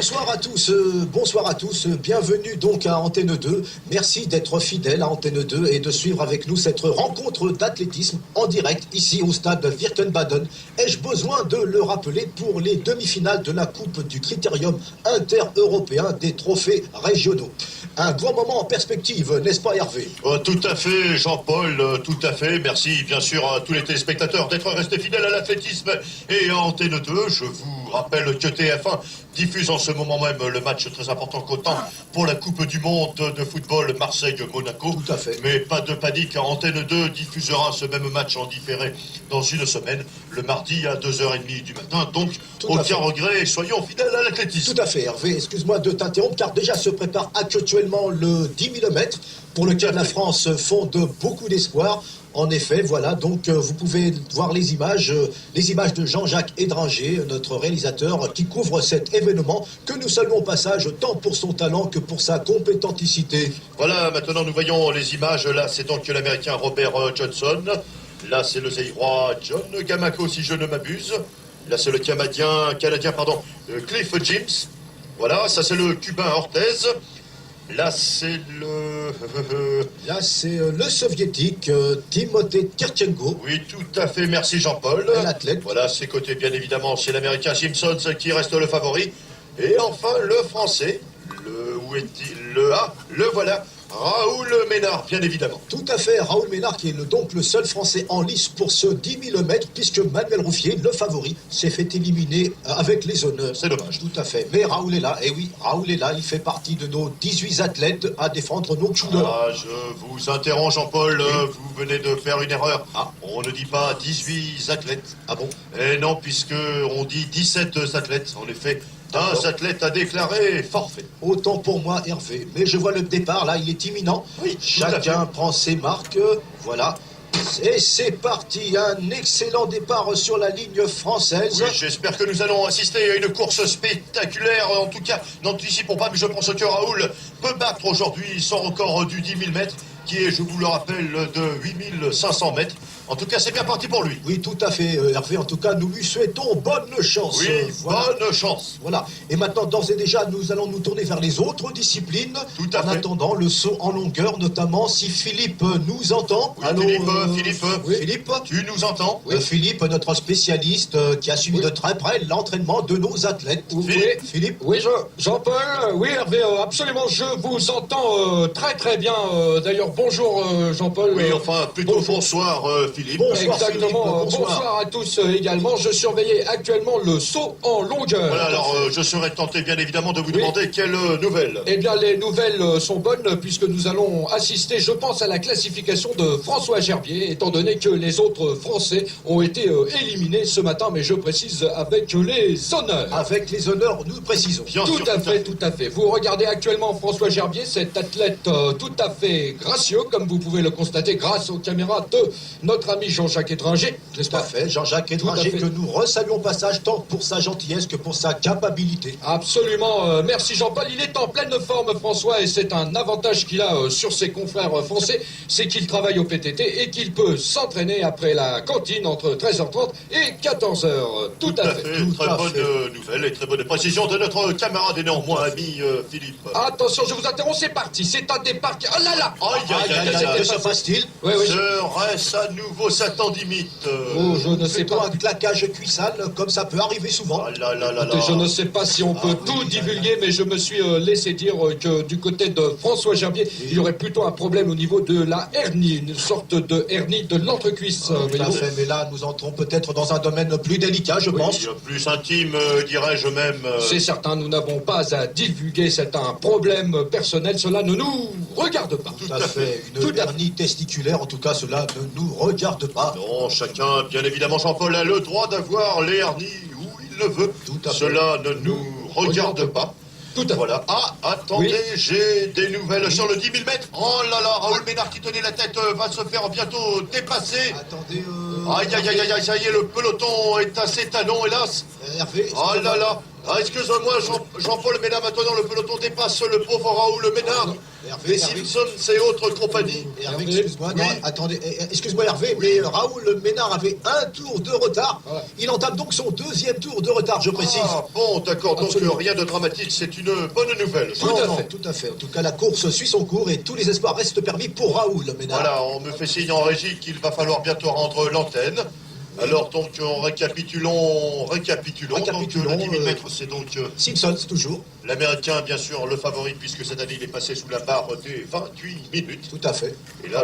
Bonsoir à tous, bienvenue donc à Antenne 2. Merci d'être fidèles à Antenne 2 et de suivre avec nous cette rencontre d'athlétisme en direct ici au stade Wirkenbaden. Ai-je besoin de le rappeler pour les demi-finales de la Coupe du Critérium inter-européen des trophées régionaux. Un grand moment en perspective, n'est-ce pas Hervé? Tout à fait Jean-Paul, tout à fait. Merci bien sûr à tous les téléspectateurs d'être restés fidèles à l'athlétisme et à Antenne 2. Je vous rappelle que TF1 diffuse en ce moment même le match très important qu'autant pour la Coupe du Monde de football Marseille-Monaco. Tout à fait. Mais pas de panique, Antenne 2 diffusera ce même match en différé dans une semaine, le mardi à 2h30 du matin. Donc, aucun regret, soyons fidèles à l'athlétisme. Tout à fait, Hervé. Excuse-moi de t'interrompre, car déjà se prépare actuellement le 10 000 mètres pour lequel la France fonde beaucoup d'espoir. En effet, voilà, donc vous pouvez voir les images de Jean-Jacques Édranger, notre réalisateur, qui couvre cet événement que nous saluons au passage tant pour son talent que pour sa compétenticité. Voilà, maintenant nous voyons les images. Là, c'est donc l'Américain Robert Johnson. Là, c'est le Zaïrois John Gamako, si je ne m'abuse. Là, c'est le Canadien, Cliff James. Voilà, ça c'est le Cubain Ortez. Là, c'est le soviétique Timothée Kirchenko. Oui, tout à fait, merci Jean-Paul. L'athlète. Voilà, ses côtés, bien évidemment, c'est l'Américain Simpson qui reste le favori. Et enfin, le Français, le voilà, Raoul Ménard, bien évidemment. Tout à fait, Raoul Ménard qui est donc le seul Français en lice pour ce 10 000 mètres, puisque Manuel Rouffier, le favori, s'est fait éliminer avec les honneurs. C'est dommage. Tout à fait, mais Raoul est là, et oui, Raoul est là, il fait partie de nos 18 athlètes à défendre nos couleurs. Ah, je vous interromps Jean-Paul, oui. Vous venez de faire une erreur. On ne dit pas 18 athlètes. Ah bon? Et non, puisque on dit 17 athlètes, en effet. Un athlète a déclaré forfait. Autant pour moi, Hervé. Mais je vois le départ, là, il est imminent. Oui, chacun prend ses marques. Voilà. Et c'est parti. Un excellent départ sur la ligne française. Oui, j'espère que nous allons assister à une course spectaculaire. En tout cas, n'anticipons pas, mais je pense que Raoul peut battre aujourd'hui son record du 10 000 mètres, qui est, je vous le rappelle, de 8 500 mètres. En tout cas, c'est bien parti pour lui. Oui, tout à fait, Hervé. En tout cas, nous lui souhaitons bonne chance. Oui, voilà. Bonne chance. Voilà. Et maintenant, d'ores et déjà, nous allons nous tourner vers les autres disciplines. Tout à fait. En attendant, le saut en longueur, notamment, si Philippe nous entend. Oui, Allô, Philippe, oui. Philippe, tu nous entends? Oui, Philippe, notre spécialiste qui a suivi de très près l'entraînement de nos athlètes. Philippe. Oui, Jean-Paul, oui, Hervé, absolument, je vous entends très très bien. D'ailleurs, bonjour Jean-Paul. Oui, enfin, plutôt bonsoir Philippe. Bonsoir, Exactement, Philippe, bonsoir à tous également. Je surveillais actuellement le saut en longueur. Voilà, alors je serais tenté bien évidemment de vous demander quelles nouvelles. Eh bien, les nouvelles sont bonnes puisque nous allons assister, je pense, à la classification de François Gerbier, étant donné que les autres Français ont été éliminés ce matin, mais je précise avec les honneurs. Avec les honneurs, nous précisons. Bien Tout sûr, à fait. Vous regardez actuellement François Gerbier, cet athlète tout à fait gracieux, comme vous pouvez le constater grâce aux caméras de notre ami Jean-Jacques Étranger, n'est-ce Tout à pas? fait, Jean-Jacques Étranger, que nous resaluons au passage tant pour sa gentillesse que pour sa capacité. Absolument, merci Jean-Paul. Il est en pleine forme, François, et c'est un avantage qu'il a sur ses confrères français, c'est qu'il travaille au PTT et qu'il peut s'entraîner après la cantine entre 13h30 et 14h. Tout à fait. Très bonne nouvelle et très bonne précision de notre camarade et néanmoins ami Philippe. Attention, je vous interromps, c'est parti. C'est un départ qui... Oh là là! Que se passe-t-il? Oui, Serait-ce à nouveau sa tendinite? Oh, je ne sais Plutôt pas. un claquage cuissal, comme ça peut arriver souvent. Écoutez, je ne sais pas si on peut tout divulguer, mais je me suis laissé dire que du côté de François Gerbier, il y aurait plutôt un problème au niveau de la hernie, une sorte de hernie de l'entrecuisse. Tout à fait, mais là, nous entrons peut-être dans un domaine plus délicat, je pense. Plus intime, dirais-je même. C'est certain, nous n'avons pas à divulguer, c'est un problème personnel, cela ne nous regarde pas. Tout à fait, une hernie testiculaire, en tout cas, cela ne nous regarde pas. Non, chacun, bien évidemment, Jean-Paul a le droit d'avoir les hernies où il le veut. Tout à fait. Cela ne nous regarde pas. Tout à fait. Voilà. Ah, attendez, j'ai des nouvelles sur le 10 000 mètres. Oh là là, Raoul Ménard qui tenait la tête va se faire bientôt dépasser. Attendez, Aïe, ça y est, le peloton est à ses talons, hélas. Hervé, Oh là là, Ah, excuse-moi, Jean-Paul, mais là maintenant le peloton dépasse le pauvre Raoul Ménard. Hervé, Les Hervé. Simpsons et autres compagnies. Hervé, Hervé, excuse-moi, oui. non, attendez, excuse-moi Hervé, mais Raoul Ménard avait un tour de retard. Voilà. Il entame donc son deuxième tour de retard, je précise. Ah, bon, d'accord, donc Absolument. rien de dramatique, c'est une bonne nouvelle. Tout à fait. Tout à fait. En tout cas, la course suit son cours et tous les espoirs restent permis pour Raoul Ménard. Voilà, on me fait signe en régie qu'il va falloir bientôt rendre l'antenne. Alors donc, récapitulons. Donc, le 10 000 mètres, c'est donc Simpsons, toujours. l'Américain, bien sûr, le favori, puisque cette année, il est passé sous la barre des 28 minutes. Tout à fait. Et là,